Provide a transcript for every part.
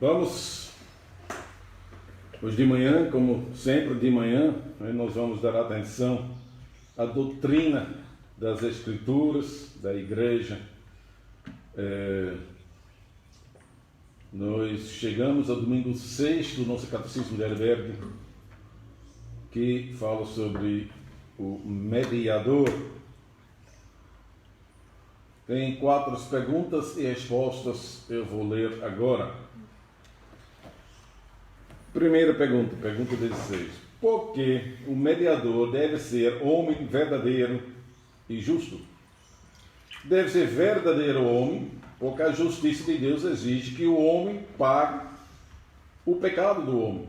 Vamos, hoje de manhã, como sempre de manhã, nós vamos dar atenção à doutrina das Escrituras, da Igreja. Nós chegamos ao domingo 6 do nosso Catecismo de Heidelberg, que fala sobre o mediador. Tem 4 perguntas e respostas, eu vou ler agora. Primeira pergunta, pergunta 16. Por que o mediador deve ser homem verdadeiro e justo? Deve ser verdadeiro homem, porque a justiça de Deus exige que o homem pague o pecado do homem.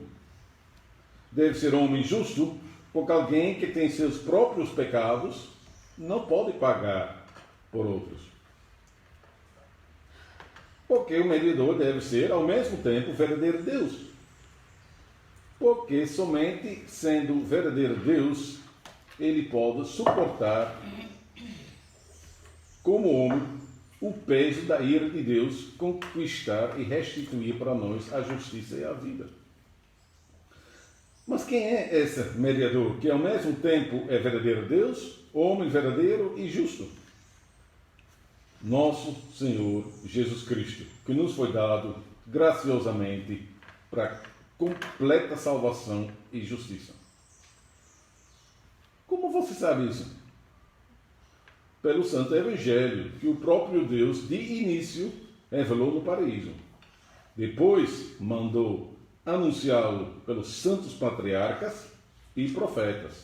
Deve ser homem justo, porque alguém que tem seus próprios pecados não pode pagar por outros. Porque o mediador deve ser, ao mesmo tempo, verdadeiro Deus. Porque somente sendo verdadeiro Deus, ele pode suportar, como homem, o peso da ira de Deus, conquistar e restituir para nós a justiça e a vida. Mas quem é esse mediador, que ao mesmo tempo é verdadeiro Deus, homem verdadeiro e justo? Nosso Senhor Jesus Cristo, que nos foi dado graciosamente para completa salvação e justiça. Como você sabe isso? Pelo Santo Evangelho, que o próprio Deus, de início, revelou no paraíso. Depois, mandou anunciá-lo pelos santos patriarcas e profetas.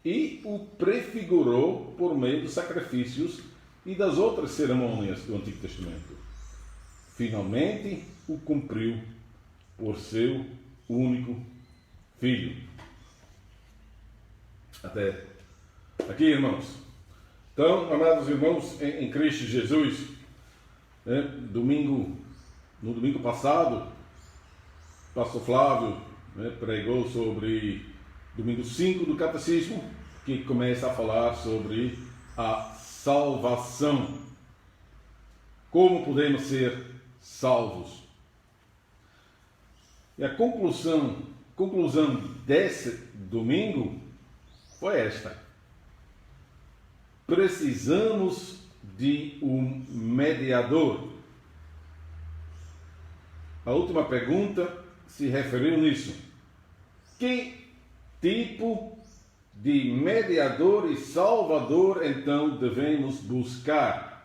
E o prefigurou por meio dos sacrifícios e das outras cerimônias do Antigo Testamento. Finalmente, o cumpriu por seu único Filho. Até aqui, irmãos. Então, amados irmãos, em Cristo Jesus, no domingo passado, pastor Flávio pregou sobre domingo 5 do Catecismo, que começa a falar sobre a salvação. Como podemos ser salvos? E a conclusão desse domingo foi esta: precisamos de um mediador. A última pergunta se referiu nisso. Que tipo de mediador e salvador então devemos buscar?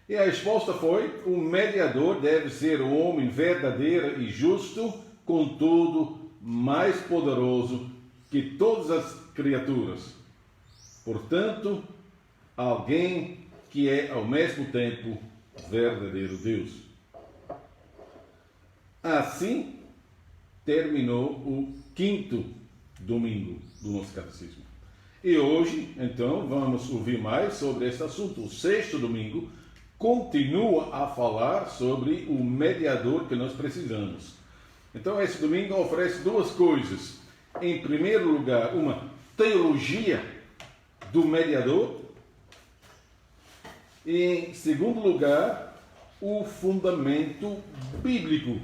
E a resposta foi: o mediador deve ser um homem verdadeiro e justo, contudo mais poderoso que todas as criaturas. Portanto, alguém que é ao mesmo tempo verdadeiro Deus. Assim terminou o 5º domingo do nosso catecismo. E hoje, então, vamos ouvir mais sobre esse assunto. O 6º domingo continua a falar sobre o mediador que nós precisamos. Então, esse domingo oferece 2 coisas. Em primeiro lugar, uma teologia do mediador. E, em segundo lugar, o fundamento bíblico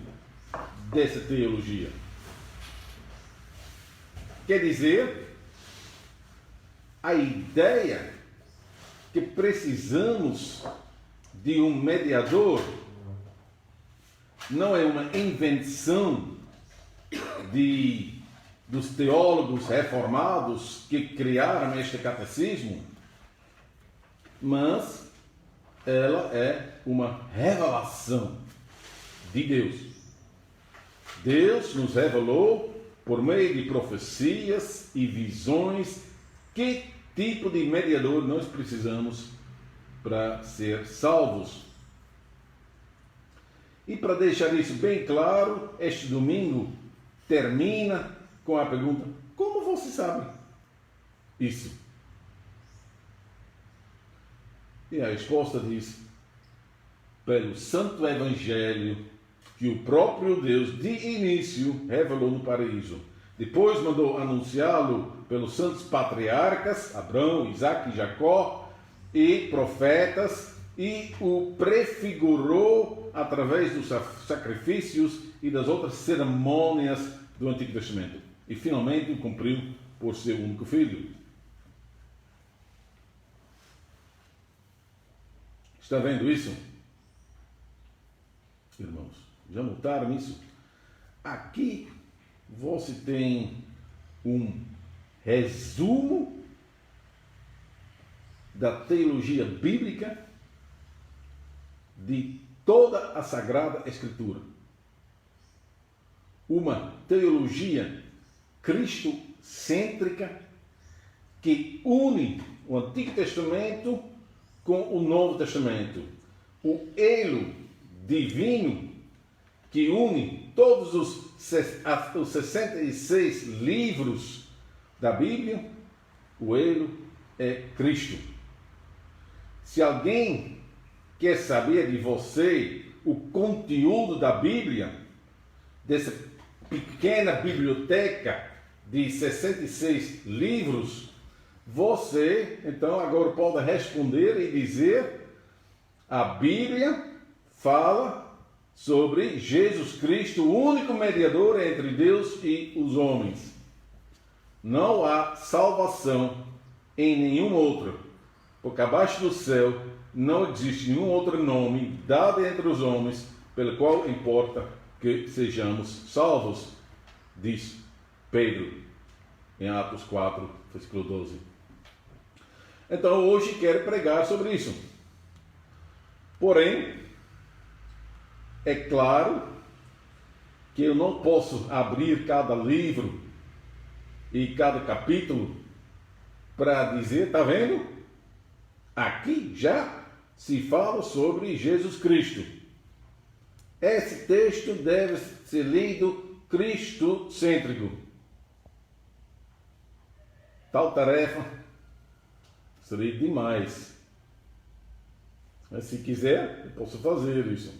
dessa teologia. Quer dizer, a ideia que precisamos de um mediador não é uma invenção dos teólogos reformados que criaram este catecismo, mas ela é uma revelação de Deus. Deus nos revelou por meio de profecias e visões que tipo de mediador nós precisamos para ser salvos. E para deixar isso bem claro, este domingo termina com a pergunta: como você sabe isso? E a resposta diz: pelo Santo Evangelho que o próprio Deus de início revelou no paraíso. Depois mandou anunciá-lo pelos santos patriarcas, Abraão, Isaque e Jacó, e profetas, e o prefigurou através dos sacrifícios e das outras cerimônias do Antigo Testamento. E finalmente o cumpriu por seu único filho. Está vendo isso? Irmãos, já notaram isso? Aqui você tem um resumo da teologia bíblica de toda a Sagrada Escritura. Uma teologia cristocêntrica que une o Antigo Testamento com o Novo Testamento. O elo divino que une todos os 66 livros da Bíblia, o elo é Cristo. Se alguém quer saber de você o conteúdo da Bíblia, dessa pequena biblioteca de 66 livros, você, então, agora pode responder e dizer: a Bíblia fala sobre Jesus Cristo, o único mediador entre Deus e os homens. Não há salvação em nenhum outro, porque abaixo do céu não existe nenhum outro nome dado entre os homens pelo qual importa que sejamos salvos, diz Pedro em Atos 4, versículo 12. Então hoje quero pregar sobre isso. Porém, é claro que eu não posso abrir cada livro e cada capítulo para dizer, está vendo? Aqui já se fala sobre Jesus Cristo. Esse texto deve ser lido cristocêntrico. Tal tarefa seria demais. Mas se quiser, eu posso fazer isso.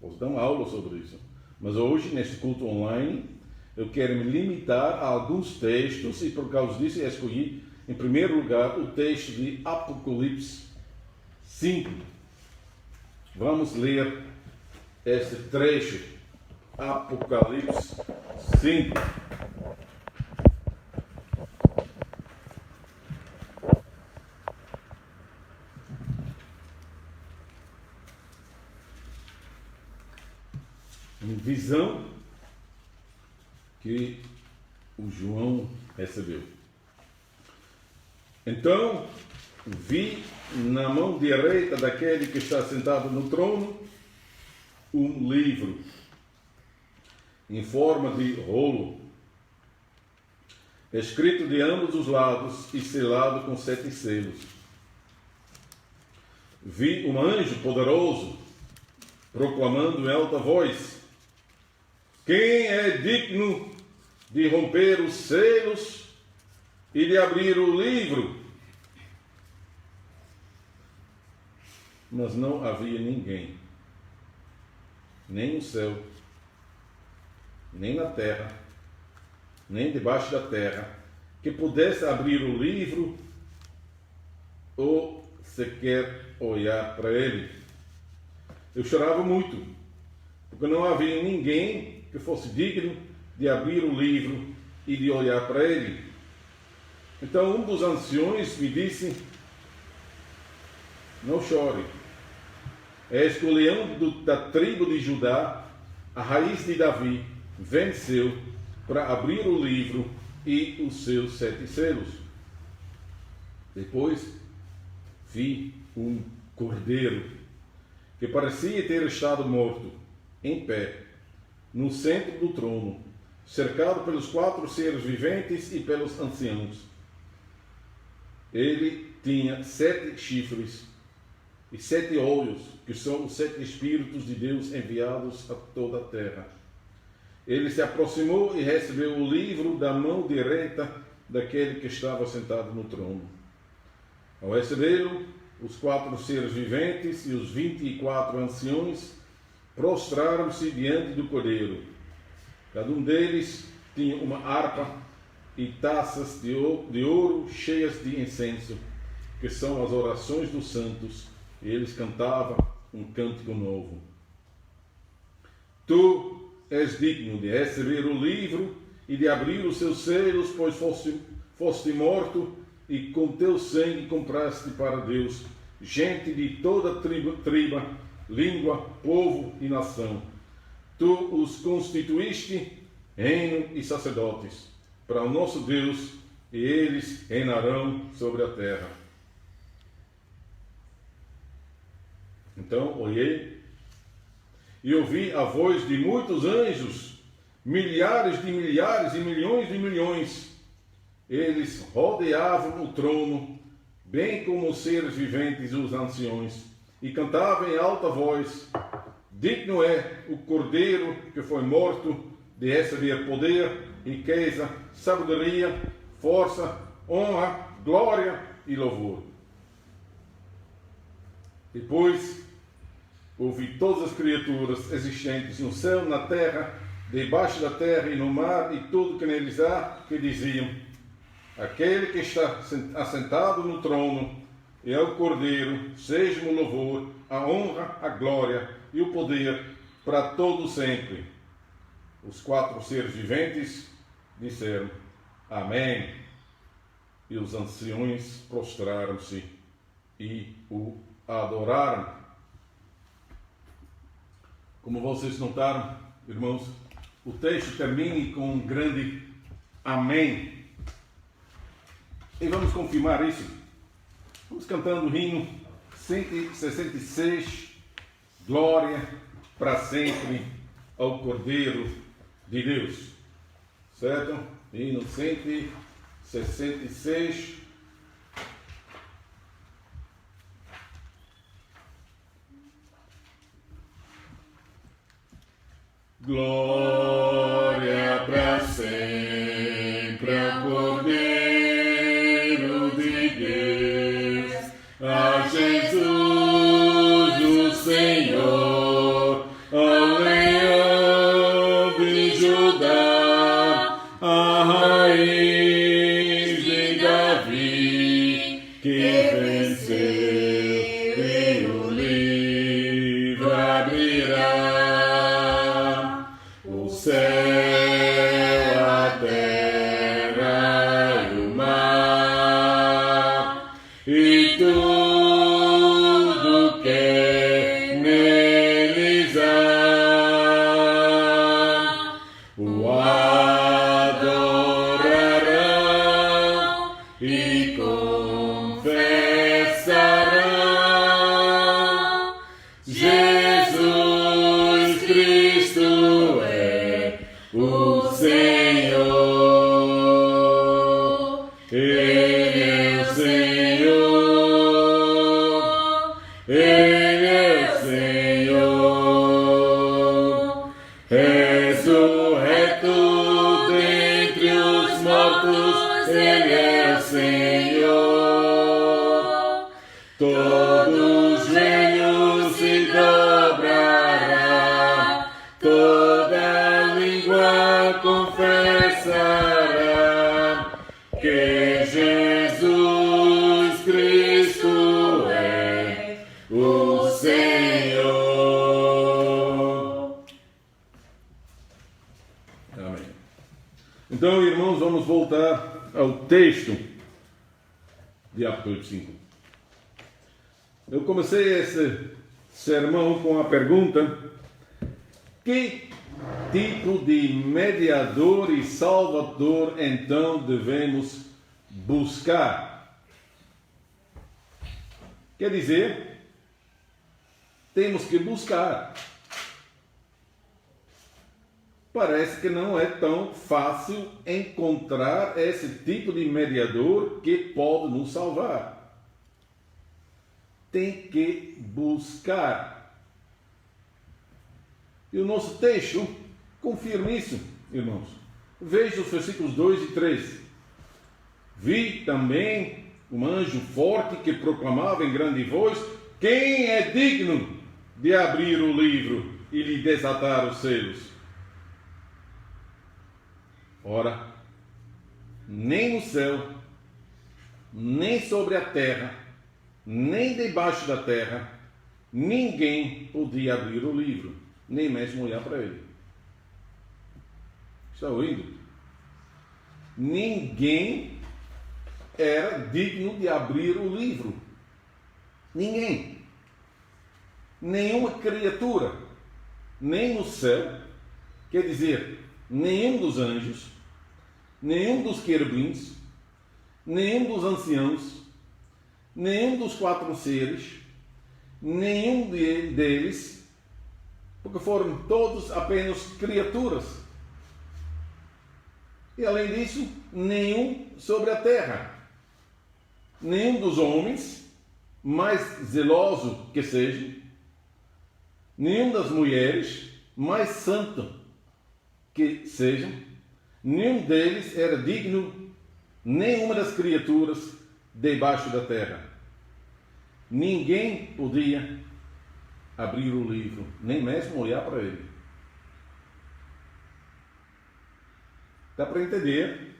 Posso dar uma aula sobre isso. Mas hoje, neste culto online, eu quero me limitar a alguns textos e por causa disso eu escolhi, em primeiro lugar, o texto de Apocalipse 5. Vamos ler este trecho. Apocalipse 5. Uma visão que o João recebeu. Então, vi na mão direita daquele que está sentado no trono um livro em forma de rolo, escrito de ambos os lados e selado com 7 selos. Vi um anjo poderoso proclamando em alta voz: quem é digno de romper os selos e de abrir o livro? Mas não havia ninguém, nem no céu, nem na terra, nem debaixo da terra, que pudesse abrir o livro ou sequer olhar para ele. Eu chorava muito, porque não havia ninguém que fosse digno de abrir o livro e de olhar para ele. Então um dos anciões me disse: não chore, és que o leão da tribo de Judá, a raiz de Davi, venceu para abrir o livro e os seus 7 selos. Depois vi um cordeiro que parecia ter estado morto, em pé, no centro do trono, cercado pelos 4 seres viventes e pelos anciãos. Ele tinha 7 chifres e 7 olhos, que são os 7 Espíritos de Deus enviados a toda a terra. Ele se aproximou e recebeu o livro da mão direita daquele que estava sentado no trono. Ao recebê-lo, os 4 seres viventes e os 24 anciões prostraram-se diante do cordeiro. Cada um deles tinha uma harpa e taças de ouro cheias de incenso, que são as orações dos santos, e eles cantavam um cântico novo. Tu és digno de receber o livro e de abrir os seus selos, pois foste morto e com teu sangue compraste para Deus gente de toda tribo, língua, povo e nação. Tu os constituíste reino e sacerdotes para o nosso Deus, e eles reinarão sobre a terra. Então olhei e ouvi a voz de muitos anjos, milhares de milhares e milhões de milhões. Eles rodeavam o trono, bem como os seres viventes e os anciões, e cantavam em alta voz: digno é o Cordeiro que foi morto de receber poder, riqueza, sabedoria, força, honra, glória e louvor. Depois ouvi todas as criaturas existentes no céu, na terra, debaixo da terra e no mar, e tudo que neles há, que diziam: aquele que está assentado no trono e é o Cordeiro, seja o louvor, a honra, a glória e o poder para todo sempre. Os 4 seres viventes disseram: amém. E os anciões prostraram-se e o adoraram. Como vocês notaram, irmãos, o texto termina com um grande amém. E vamos confirmar isso. Vamos cantando o hino 166, glória para sempre ao Cordeiro de Deus. Certo? Hino 166. Glória para sempre ao Cordeiro de Deus, a Jesus o Senhor, ao Leão de Judá, a raiz de Davi, que venceu e o livro abrirá. O céu, a terra e o mar, e tudo que neles há, o adorarão e confessarão: Jesus Cristo é o Senhor. Ele é o Senhor. Ele é o Senhor. Ressurreto dentre os mortos, Ele é o Senhor. Todos joelhos se dobrará, toda língua confessará que Jesus Cristo é o Senhor. Amém. Então, irmãos, vamos voltar ao texto de Apocalipse 5. Eu comecei esse sermão com a pergunta: que tipo de mediador e salvador então devemos buscar? Quer dizer, temos que buscar. Parece que não é tão fácil encontrar esse tipo de mediador que pode nos salvar. Tem que buscar. E o nosso texto confirma isso, irmãos. Veja os versículos 2 e 3. Vi também um anjo forte que proclamava em grande voz: quem é digno de abrir o livro e lhe desatar os selos? Ora, nem no céu, nem sobre a terra, nem debaixo da terra, ninguém podia abrir o livro, nem mesmo olhar para ele. Está ouvindo? Ninguém era digno de abrir o livro. Ninguém. Nenhuma criatura. Nem no céu, quer dizer, nenhum dos anjos, nenhum dos querubins, nenhum dos anciãos, nenhum dos 4 seres, nenhum deles, porque foram todos apenas criaturas. E além disso, nenhum sobre a terra, nenhum dos homens, mais zeloso que seja, nenhum das mulheres, mais santo que sejam, nenhum deles era digno, nenhuma das criaturas debaixo da terra. Ninguém podia abrir o livro, nem mesmo olhar para ele. Dá para entender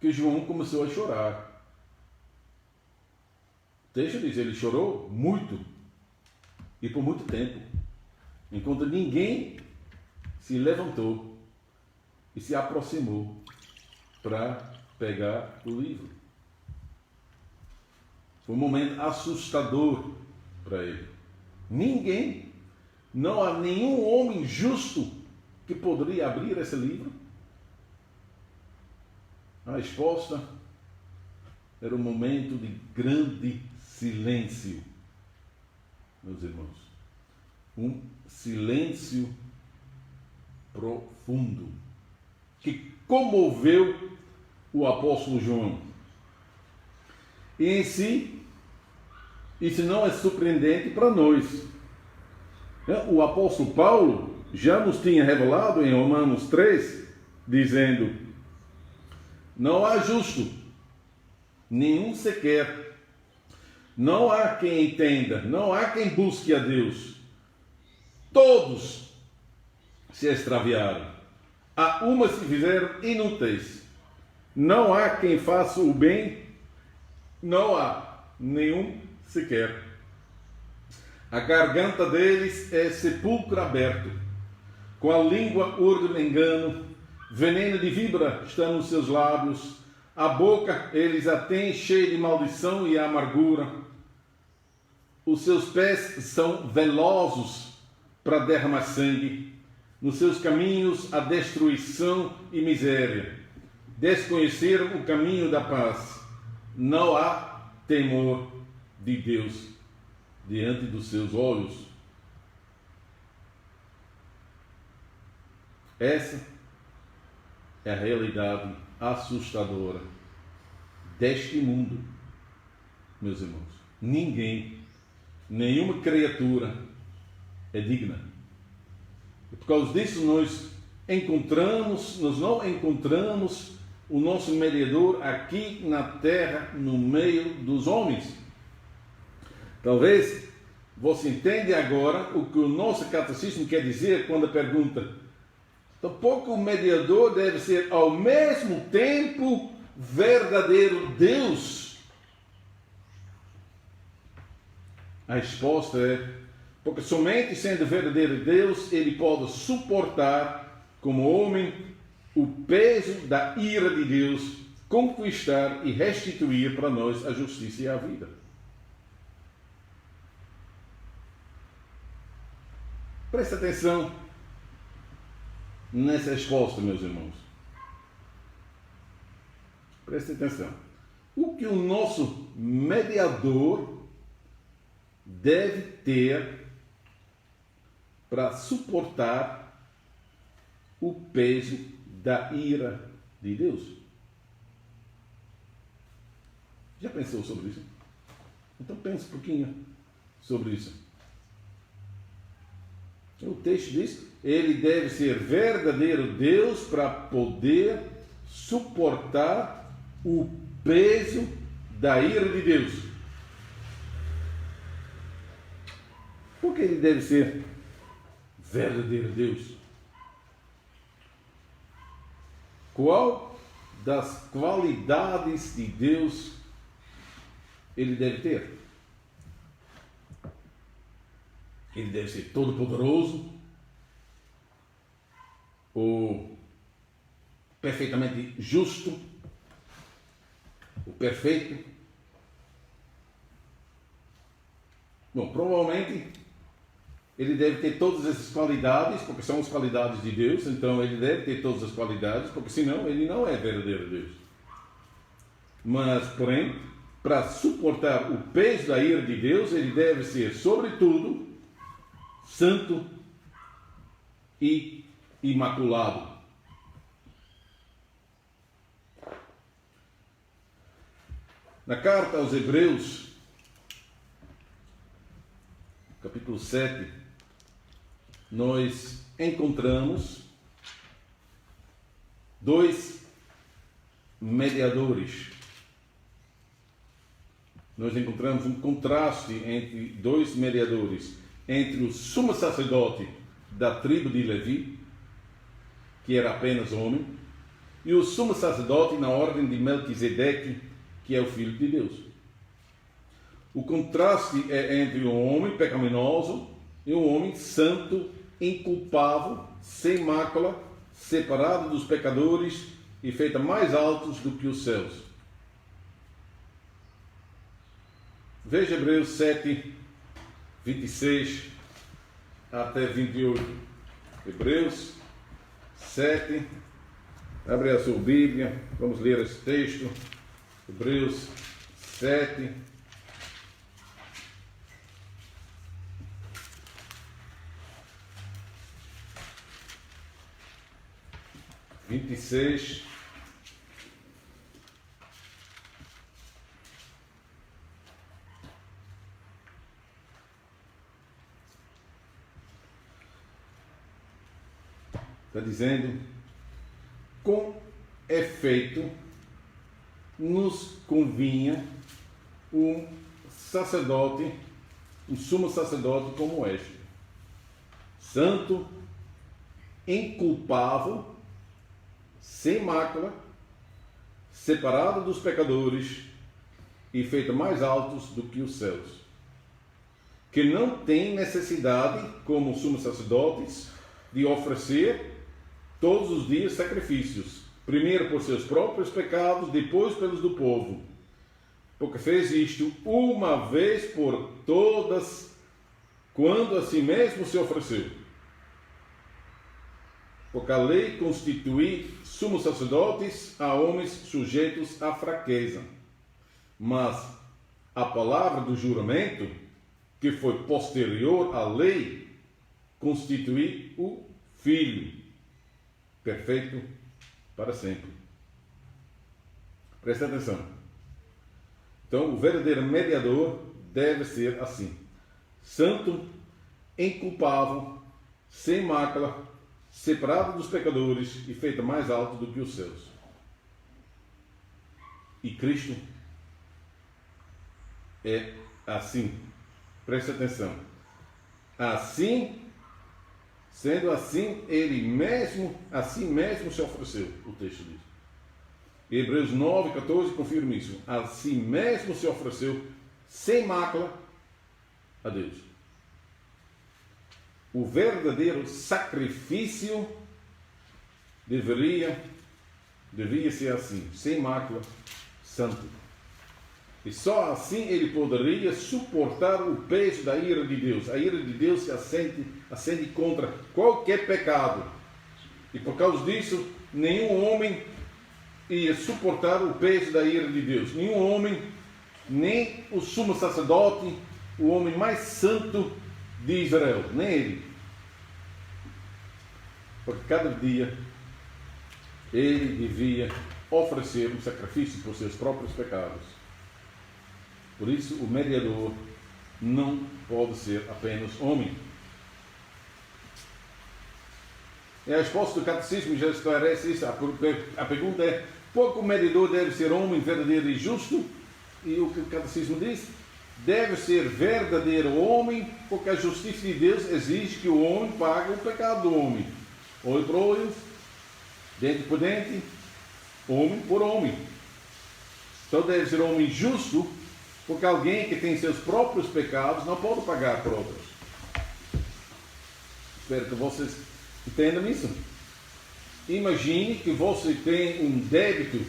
que João começou a chorar. O texto diz, ele chorou muito e por muito tempo, enquanto ninguém se levantou e se aproximou para pegar o livro. Foi um momento assustador para ele. Ninguém, não há nenhum homem justo que poderia abrir esse livro. A resposta era um momento de grande silêncio, meus irmãos. Um silêncio profundo que comoveu o apóstolo João. E em si, isso não é surpreendente para nós. O apóstolo Paulo já nos tinha revelado em Romanos 3, dizendo: não há justo, nenhum sequer. Não há quem entenda, não há quem busque a Deus. Todos se extraviaram. A uma se fizeram inúteis. Não há quem faça o bem, não há nenhum sequer. A garganta deles é sepulcro aberto. Com a língua urdem engano. Veneno de víbora está nos seus lábios. A boca eles a têm cheia de maldição e amargura. Os seus pés são velozes para derramar sangue. Nos seus caminhos a destruição e miséria. Desconheceram o caminho da paz. Não há temor de Deus diante dos seus olhos. Essa é a realidade assustadora deste mundo, meus irmãos. Ninguém, nenhuma criatura é digna. E por causa disso nós não encontramos o nosso mediador aqui na terra, no meio dos homens. Talvez você entenda agora o que o nosso catecismo quer dizer quando pergunta: tampouco o mediador deve ser ao mesmo tempo verdadeiro Deus? A resposta é: porque somente sendo verdadeiro Deus, ele pode suportar como homem o peso da ira de Deus, conquistar e restituir para nós a justiça e a vida. Preste atenção nessa resposta, meus irmãos. Preste atenção. O que o nosso mediador deve ter para suportar o peso da ira de Deus? Já pensou sobre isso? Então pense um pouquinho sobre isso. O texto diz: ele deve ser verdadeiro Deus para poder suportar o peso da ira de Deus. Por que ele deve ser verdadeiro Deus? Qual das qualidades de Deus ele deve ter? ele deve ser todo-poderoso, ou perfeitamente justo, o perfeito. Bom, provavelmente ele deve ter todas essas qualidades, porque são as qualidades de Deus, então ele deve ter todas as qualidades, porque senão ele não é verdadeiro Deus. Mas, porém, para suportar o peso da ira de Deus, ele deve ser, sobretudo, santo e imaculado. Na carta aos Hebreus, capítulo 7, nós encontramos dois mediadores. Nós encontramos um contraste entre dois mediadores, entre o sumo sacerdote da tribo de Levi, que era apenas homem, e o sumo sacerdote na ordem de Melquisedeque, que é o Filho de Deus. O contraste é entre um homem pecaminoso e um homem santo, inculpável, sem mácula, separado dos pecadores e feito mais altos do que os céus. Veja Hebreus 7, 26 até 28. Hebreus 7, abre a sua Bíblia, vamos ler esse texto. Hebreus 7, vinte e seis está dizendo: com efeito nos convinha um sacerdote, um sumo sacerdote como este, santo, inculpável, sem mácula, separado dos pecadores e feito mais altos do que os céus, que não tem necessidade, como sumos sacerdotes, de oferecer todos os dias sacrifícios, primeiro por seus próprios pecados, depois pelos do povo, porque fez isto uma vez por todas, quando a si mesmo se ofereceu. Porque a lei constitui sumos sacerdotes a homens sujeitos à fraqueza, mas a palavra do juramento, que foi posterior à lei, constitui o Filho, perfeito para sempre. Presta atenção. Então, o verdadeiro mediador deve ser assim: santo, inculpável, sem mácula, separado dos pecadores e feito mais alto do que os céus. E Cristo é assim. Presta atenção. Assim, sendo assim, ele mesmo, assim mesmo se ofereceu, o texto diz. Hebreus 9, 14 confirma isso. Assim mesmo se ofereceu, sem mácula, a Deus. O verdadeiro sacrifício devia ser assim, sem mácula, santo. E só assim ele poderia suportar o peso da ira de Deus. A ira de Deus se acende contra qualquer pecado. E por causa disso, nenhum homem ia suportar o peso da ira de Deus. Nenhum homem, nem o sumo sacerdote, o homem mais santo de Israel, nem ele. Porque cada dia ele devia oferecer um sacrifício por seus próprios pecados. Por isso, o mediador não pode ser apenas homem. E a resposta do catecismo já esclarece isso. A pergunta é: por que o mediador deve ser homem verdadeiro e justo? E o que o catecismo diz? Deve ser verdadeiro homem, porque a justiça de Deus exige que o homem pague o pecado do homem. Olho por olho, dente por dente, homem por homem. Então deve ser homem justo, porque alguém que tem seus próprios pecados não pode pagar por outros. Espero que vocês entendam isso. Imagine que você tem um débito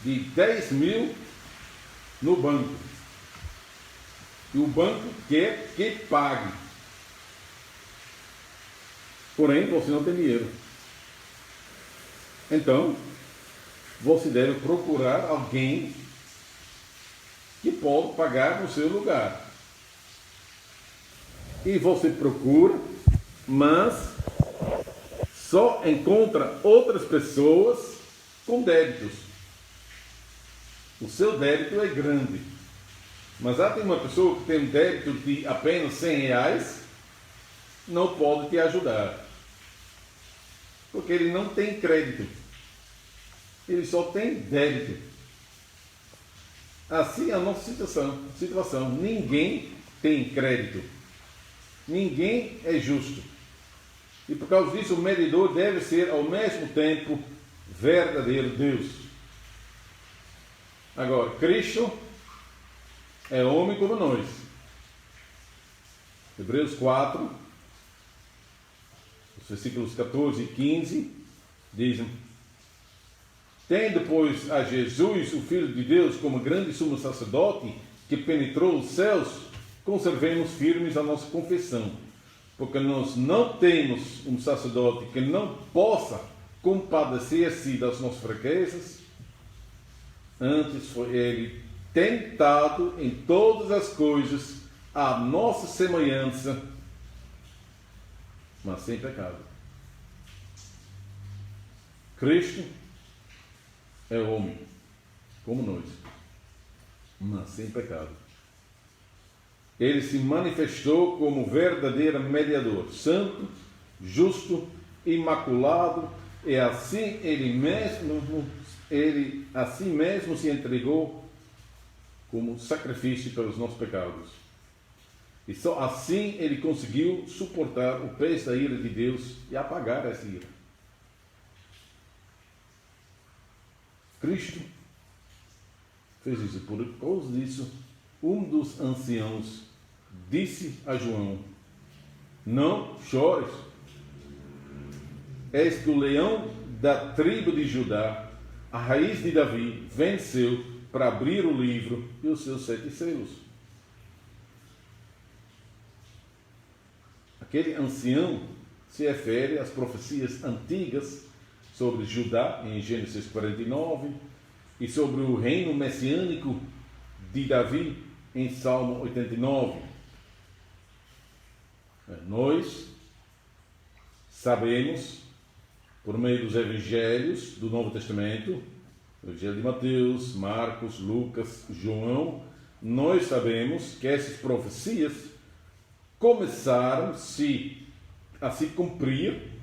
de 10 mil no banco. E o banco quer que pague. Porém, você não tem dinheiro. Então, você deve procurar alguém que pode pagar no seu lugar. E você procura, mas só encontra outras pessoas com débitos. O seu débito é grande. Mas há uma pessoa que tem um débito de apenas 100 reais, não pode te ajudar. Porque ele não tem crédito. Ele só tem débito. Assim é a nossa situação. Ninguém tem crédito. Ninguém é justo. E por causa disso, o medidor deve ser, ao mesmo tempo, verdadeiro Deus. Agora, Cristo é homem como nós. Hebreus 4, os versículos 14 e 15, dizem: tendo, pois, a Jesus, o Filho de Deus, como grande sumo sacerdote, que penetrou os céus, conservemos firmes a nossa confissão, porque nós não temos um sacerdote que não possa compadecer-se das nossas fraquezas. Antes foi ele tentado em todas as coisas à nossa semelhança, mas sem pecado. Cristo é homem, como nós, mas sem pecado. Ele se manifestou como verdadeiro mediador, santo, justo, imaculado, e assim ele assim mesmo se entregou como sacrifício pelos nossos pecados. E só assim ele conseguiu suportar o peso da ira de Deus e apagar essa ira. Cristo fez isso. Por causa disso, um dos anciãos disse a João: não chores, és do leão da tribo de Judá, a raiz de Davi venceu para abrir o livro e os seus 7 selos. Aquele ancião se refere às profecias antigas sobre Judá, em Gênesis 49, e sobre o reino messiânico de Davi, em Salmo 89. Nós sabemos, por meio dos evangelhos do Novo Testamento, o Evangelho de Mateus, Marcos, Lucas, João, nós sabemos que essas profecias começaram a se cumprir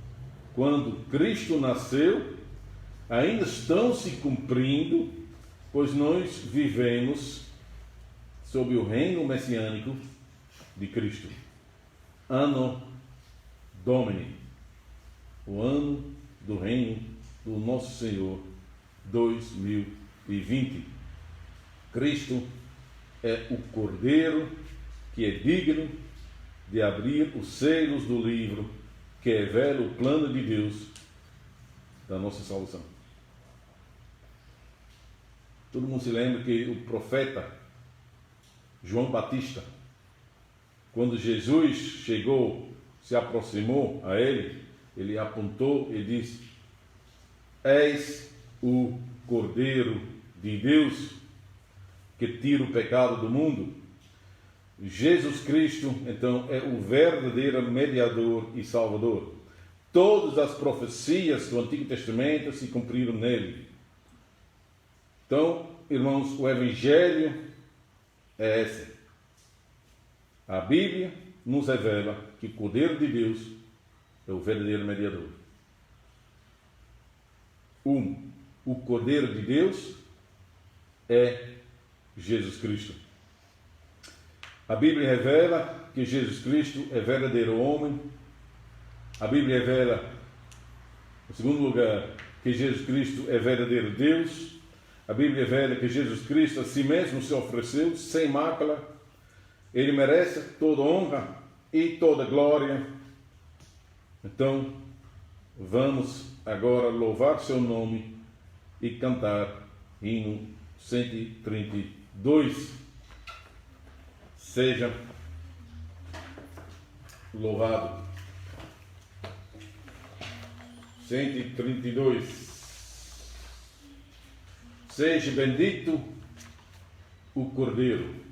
quando Cristo nasceu, ainda estão se cumprindo, pois nós vivemos sob o reino messiânico de Cristo. Anno Domini, o ano do reino do nosso Senhor 2020. Cristo é o Cordeiro que é digno de abrir os selos do livro que revela o plano de Deus da nossa salvação. Todo mundo se lembra que o profeta João Batista, quando Jesus chegou, se aproximou a ele, ele apontou e disse: és o Cordeiro de Deus que tira o pecado do mundo. Jesus Cristo, então, é o verdadeiro mediador e salvador. Todas as profecias do Antigo Testamento se cumpriram nele. Então, irmãos, o Evangelho é esse. A Bíblia nos revela que o Cordeiro de Deus é o verdadeiro mediador. O Cordeiro de Deus é Jesus Cristo. A Bíblia revela que Jesus Cristo é verdadeiro homem. A Bíblia revela, em segundo lugar, que Jesus Cristo é verdadeiro Deus. A Bíblia revela que Jesus Cristo a si mesmo se ofereceu sem mácula. Ele merece toda honra e toda glória. Então, vamos agora louvar seu nome e cantar hino 132. Seja louvado. 132. Seja bendito o Cordeiro.